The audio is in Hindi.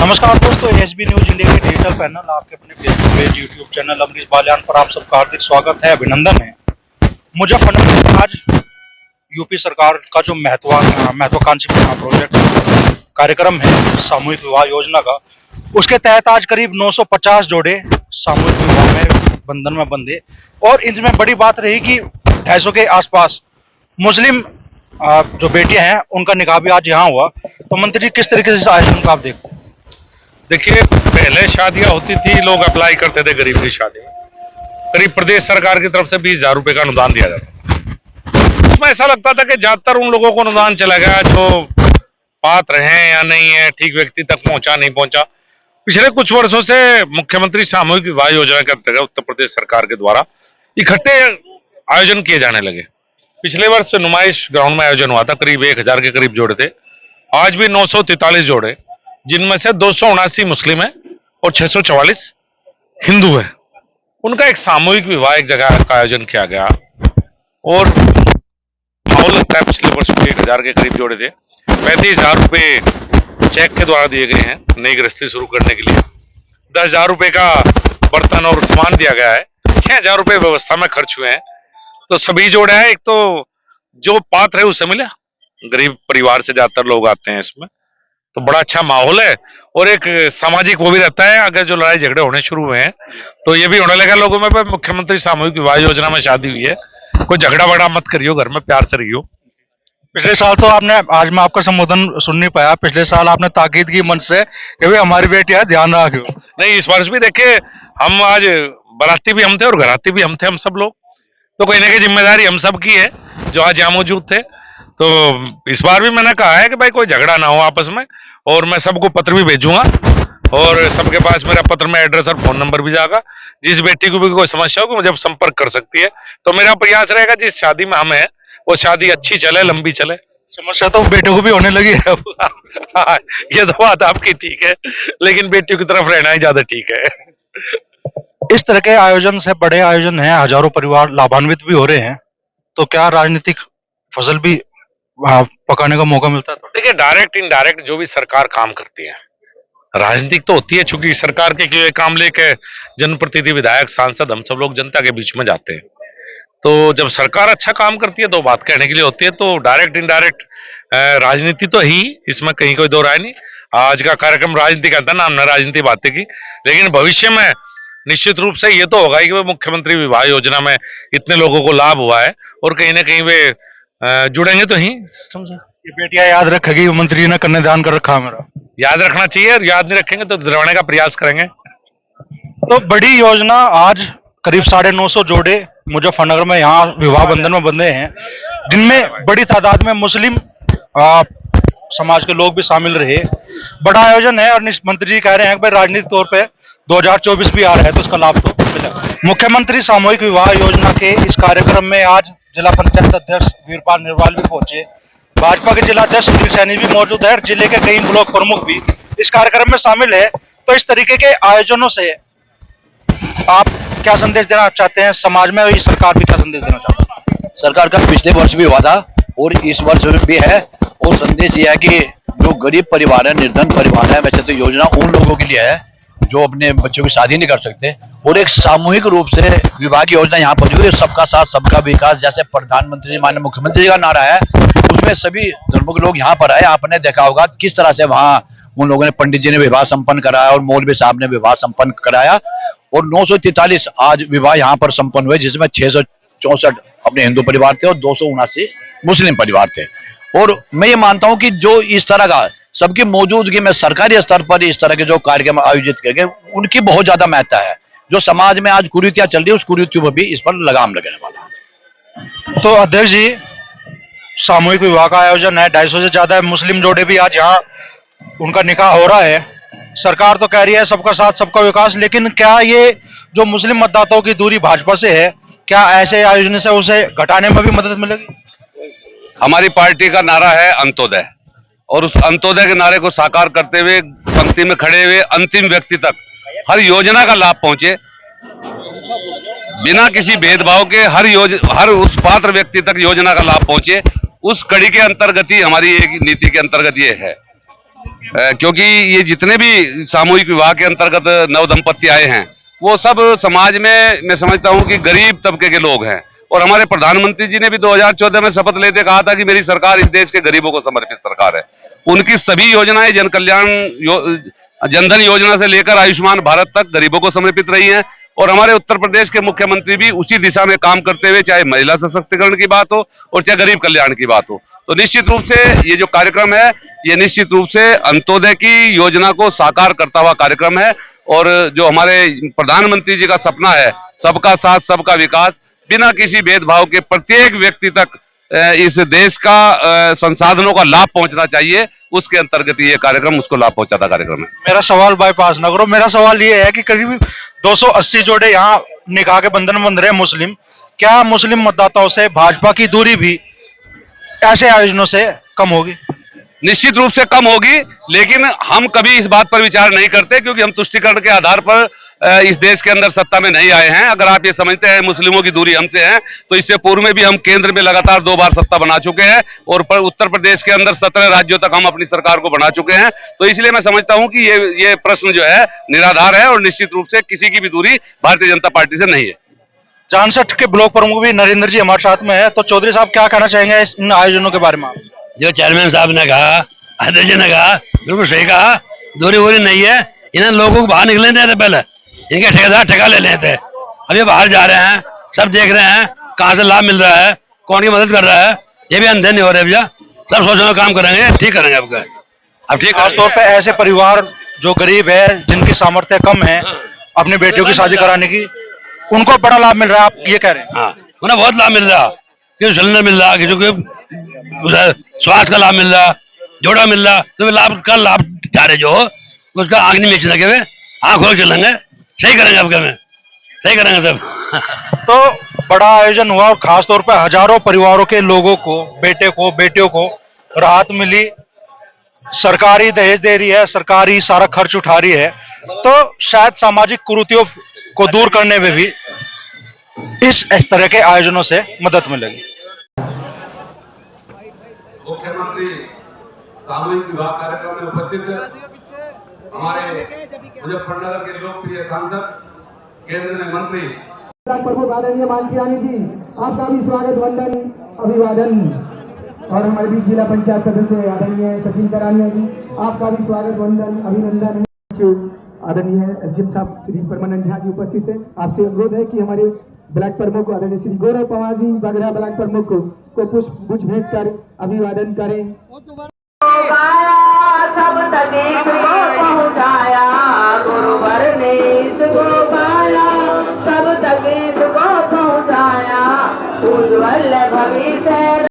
नमस्कार दोस्तों, एसबी न्यूज इंडिया के डिजिटल पैनल आपके अपने Facebook page, YouTube channel Amrish Baliyan पर आप सबका हार्दिक स्वागत है, अभिनंदन है। मुजफ्फरनगर में आज यूपी सरकार का जो महत्वाकांक्षी प्रोजेक्ट कार्यक्रम है सामूहिक विवाह योजना का, उसके तहत आज करीब 950 जोड़े सामूहिक विवाह में बंधन में बंधे। और इनमें बड़ी बात रही कि 250 के आसपास मुस्लिम जो बेटियां हैं उनका निकाह भी आज यहाँ हुआ। तो मंत्री जी, किस तरीके से इस आयोजन को आप देखते हैं? देखिए, पहले शादियां होती थी, लोग अप्लाई करते थे गरीब की शादी में, करीब प्रदेश सरकार की तरफ से 20,000 रुपए का अनुदान दिया जाता। उसमें ऐसा लगता था कि ज्यादातर उन लोगों को अनुदान चला गया जो पात्र हैं या नहीं है, ठीक व्यक्ति तक पहुंचा नहीं पहुंचा। पिछले कुछ वर्षों से मुख्यमंत्री सामूहिक विवाह योजना के अंतर्गत उत्तर प्रदेश सरकार के द्वारा इकट्ठे आयोजन किए जाने लगे। पिछले वर्ष नुमाइश ग्राउंड में आयोजन हुआ था, करीब 1,000 के करीब जोड़े थे। आज भी 943 जोड़े, जिनमें से 279 मुस्लिम है और 644 हिंदू है, उनका एक सामूहिक विवाह एक जगह का आयोजन किया गया। और माहौल लगता है, पिछले वर्ष 1,000 के करीब जोड़े थे। 35,000 रुपए चेक के द्वारा दिए गए हैं नई गृहस्थी शुरू करने के लिए। 10,000 रुपए का बर्तन और सामान दिया गया है। 6,000 रुपए व्यवस्था में खर्च हुए हैं। तो सभी जोड़े हैं, एक तो जो पात्र है उसे मिला, गरीब परिवार से ज्यादातर लोग आते हैं इसमें, तो बड़ा अच्छा माहौल है। और एक सामाजिक वो भी रहता है, अगर जो लड़ाई झगड़े होने शुरू हुए हैं तो ये भी होने लगा लोगों में। मुख्यमंत्री सामूहिक विवाह योजना में शादी हुई है, कोई झगड़ा वगड़ा मत करियो, घर में प्यार से रहियो। पिछले साल तो आपने, आज मैं आपका संबोधन सुन नहीं पाया, पिछले साल आपने ताकीद की मन से कि भाई हमारी बेटियां ध्यान रखियो। नहीं, इस वर्ष भी देखे, हम आज बाराती भी हम थे और घराती भी हम थे, हम सब लोग, तो कहने की जिम्मेदारी हम सब की है जो आज यहाँ मौजूद थे। तो इस बार भी मैंने कहा है कि भाई कोई झगड़ा ना हो आपस में, और मैं सबको पत्र भी भेजूंगा और सबके पास मेरा पत्र में एड्रेस और फोन नंबर भी जाएगा। जिस बेटी को भी कोई समस्या हो कि मुझे संपर्क कर सकती है। तो मेरा प्रयास रहेगा जिस शादी में हम हैं वो शादी अच्छी चले, लंबी चले। समस्या तो बेटों को भी होने लगी है अब। हाँ, ये तो बात आपकी ठीक है, लेकिन बेटियों की तरफ रहना ही ज्यादा ठीक है। इस तरह के आयोजन से बड़े आयोजन हैं, हजारों परिवार लाभान्वित भी हो रहे हैं, तो क्या राजनीतिक फसल भी पकाने का मौका मिलता है? तो देखिए, डायरेक्ट इनडायरेक्ट जो भी सरकार काम करती है, राजनीतिक तो होती है, चूंकि सरकार के काम लेके जनप्रतिनिधि, विधायक, सांसद, हम सब लोग जनता के बीच में जाते हैं। तो जब सरकार अच्छा काम करती है तो बात कहने के लिए होती है। तो डायरेक्ट इनडायरेक्ट राजनीति तो ही, इसमें कहीं कोई दो राय नहीं। आज का कार्यक्रम राजनीति का था ना, हमने राजनीति बातें की, लेकिन भविष्य में निश्चित रूप से ये तो होगा कि वो मुख्यमंत्री विवाह योजना में इतने लोगों को लाभ हुआ है और कहीं ना कहीं वे जुड़ेंगे तो ही सिस्टम से। ये बेटियां याद रखेगी, मंत्री जी ने कन्यादान कर रखा है मेरा। याद रखना चाहिए, याद नहीं रखेंगे तो दिलवाने का प्रयास करेंगे। तो बड़ी योजना, आज करीब 950 जोड़े मुजफ्फरनगर में यहाँ विवाह बंधन में बंधे हैं, जिनमें बड़ी तादाद में मुस्लिम समाज के लोग भी शामिल रहे। बड़ा आयोजन है और मंत्री जी कह रहे हैं कि भाई राजनीतिक तौर पे 2024 भी आ रहा है तो उसका लाभ तो मिलेगा। मुख्यमंत्री सामूहिक विवाह योजना के इस कार्यक्रम में आज जिला पंचायत अध्यक्ष वीरपाल निर्वाल भी पहुंचे, भाजपा के जिला अध्यक्ष सुनील सैनी भी मौजूद है और जिले के कई ब्लॉक प्रमुख भी इस कार्यक्रम में शामिल है। तो इस तरीके के आयोजनों से आप क्या संदेश देना चाहते हैं समाज में, और सरकार भी क्या संदेश देना चाहती है? सरकार का पिछले वर्ष भी हुआ था और इस वर्ष भी है, और संदेश यह है कि जो गरीब परिवार है, निर्धन परिवार है, वैसे तो योजना उन लोगों के लिए है जो अपने बच्चों की शादी नहीं कर सकते, और एक सामूहिक रूप से विवाह की योजना यहाँ पर हुई। सबका साथ सबका विकास, जैसे प्रधानमंत्री माननीय मुख्यमंत्री जी का नारा है, उसमें सभी धर्मों के लोग यहाँ पर आए। आपने देखा होगा किस तरह से वहाँ उन लोगों ने, पंडित जी ने विवाह संपन्न कराया और मौलवी साहब ने विवाह संपन्न कराया, और 943 आज विवाह यहाँ पर संपन्न हुए, जिसमें 664 अपने हिंदू परिवार थे और 279 मुस्लिम परिवार थे। और मैं ये मानता हूँ कि जो इस तरह का सबकी मौजूदगी में सरकारी स्तर पर इस तरह के जो कार्यक्रम आयोजित किए गए, उनकी बहुत ज्यादा महत्ता है। जो समाज में आज कुरीतियां चल रही है, उस कुरीतियों पर भी इस पर लगाम लगने वाला। तो अध्यक्ष जी, सामूहिक विवाह का आयोजन है, 250 से ज्यादा मुस्लिम जोड़े भी आज यहाँ उनका निकाह हो रहा है। सरकार तो कह रही है सबका साथ सबका विकास, लेकिन क्या ये जो मुस्लिम मतदाताओं की दूरी भाजपा से है, क्या ऐसे आयोजन से उसे घटाने में भी मदद मिलेगी? हमारी पार्टी का नारा है अंत्योदय, और उस अंत्योदय के नारे को साकार करते हुए पंक्ति में खड़े हुए अंतिम व्यक्ति तक हर योजना का लाभ पहुंचे, बिना किसी भेदभाव के हर उस पात्र व्यक्ति तक योजना का लाभ पहुंचे, उस कड़ी के अंतर्गत ही हमारी एक नीति के अंतर्गत ये है। क्योंकि ये जितने भी सामूहिक विवाह के अंतर्गत नव दंपति आए हैं वो सब समाज में मैं समझता हूं कि गरीब तबके के लोग हैं। और हमारे प्रधानमंत्री जी ने भी 2014 में शपथ लेते कहा था कि मेरी सरकार इस देश के गरीबों को समर्पित सरकार है। उनकी सभी योजनाएं जन कल्याण जनधन योजना से लेकर आयुष्मान भारत तक गरीबों को समर्पित रही हैं। और हमारे उत्तर प्रदेश के मुख्यमंत्री भी उसी दिशा में काम करते हुए, चाहे महिला सशक्तिकरण की बात हो और चाहे गरीब कल्याण की बात हो, तो निश्चित रूप से ये जो कार्यक्रम है ये निश्चित रूप से अंत्योदय की योजना को साकार करता हुआ कार्यक्रम है। और जो हमारे प्रधानमंत्री जी का सपना है सबका साथ सबका विकास, बिना किसी भेदभाव के प्रत्येक व्यक्ति तक इस देश का संसाधनों का लाभ पहुंचना चाहिए, उसके अंतर्गत ये कार्यक्रम उसको लाभ पहुंचाता कार्यक्रम है। मेरा सवाल बाईपास ना करो, मेरा सवाल ये है कि करीब 280 जोड़े यहाँ निकाह के बंधन में बंध रहे हैं मुस्लिम। क्या मुस्लिम मतदाताओं से भाजपा की दूरी भी ऐसे आयोजनों से कम होगी? निश्चित रूप से कम होगी, लेकिन हम कभी इस बात पर विचार नहीं करते क्योंकि हम तुष्टिकरण के आधार पर इस देश के अंदर सत्ता में नहीं आए हैं। अगर आप ये समझते हैं मुस्लिमों की दूरी हमसे है तो इससे पूर्व में भी हम केंद्र में लगातार 2 बार सत्ता बना चुके हैं और उत्तर प्रदेश के अंदर 17 राज्यों तक हम अपनी सरकार को बना चुके हैं। तो इसलिए मैं समझता हूं कि ये प्रश्न जो है निराधार है और निश्चित रूप से किसी की भी दूरी भारतीय जनता पार्टी से नहीं है। जानसठ के ब्लॉक प्रमुख भी नरेंद्र जी हमारे साथ में है, तो चौधरी साहब क्या कहना चाहेंगे इन आयोजनों के बारे में? जो चेयरमैन साहब ने कहा, अध्यक्ष ने कहा, बिल्कुल सही कहा। दूरी वूरी नहीं है, इन्हें लोगों को बाहर निकलने देते, पहले इनके ठेकेदार ठेका ले लेते हैं। अभी बाहर जा रहे हैं, सब देख रहे हैं कहाँ से लाभ मिल रहा है, कौन की मदद कर रहा है। ये भी अंधे नहीं हो रहे भैया, सब सोचना काम करेंगे, ठीक करेंगे आपका। अब ठीक खासतौर पर ऐसे परिवार जो गरीब है, जिनकी सामर्थ्य कम है अपनी बेटियों की शादी कराने की, उनको बड़ा लाभ मिल रहा है, आप ये कह रहे हैं? हाँ, उन्हें बहुत लाभ मिल रहा, किसी सिलेंडर मिल रहा, किसी को स्वास्थ्य का लाभ मिल रहा, जोड़ा मिल रहा, तो लाभ का लाभ जा रहे जो उसका आंख नहीं बेच लगे हुए, आंख खोल चलेंगे, सही करेंगे आपका, में सही करेंगे सब। तो बड़ा आयोजन हुआ और खासतौर पर हजारों परिवारों के लोगों को, बेटियों को राहत मिली। सरकारी दहेज दे रही है, सरकारी सारा खर्च उठा रही है, तो शायद सामाजिक कुरीतियों को दूर करने में भी इस तरह के आयोजनों से मदद मिलेगी। मुख्यमंत्री सामूहिक विवाह कार्यक्रम में उपस्थित हमारे मुजफ्फरनगर के लोकप्रिय सांसद, केंद्र में मंत्री प्रमुख आदरणीय मालती रानी जी, आपका भी स्वागत, वंदन, अभिवादन। और हमारे बीच जिला पंचायत सदस्य आदरणीय सचिन करानिया जी, आपका भी स्वागत, वंदन, अभिनंदन। आदरणीय एसडीएम साहब श्री परमानंद झा जी उपस्थित है। आपसे अनुरोध है कि हमारे ब्लॉक प्रमुख आदरणीय श्री गौरव पवार जी बगरा ब्लॉक प्रमुख को पुष्प गुच्छ भेंट कर अभिवादन करें। सब तक पहुंचाया गुरुवर ने इसको पाया, सब तक इसको पहुंचाया उज्ज्वल भविष्य।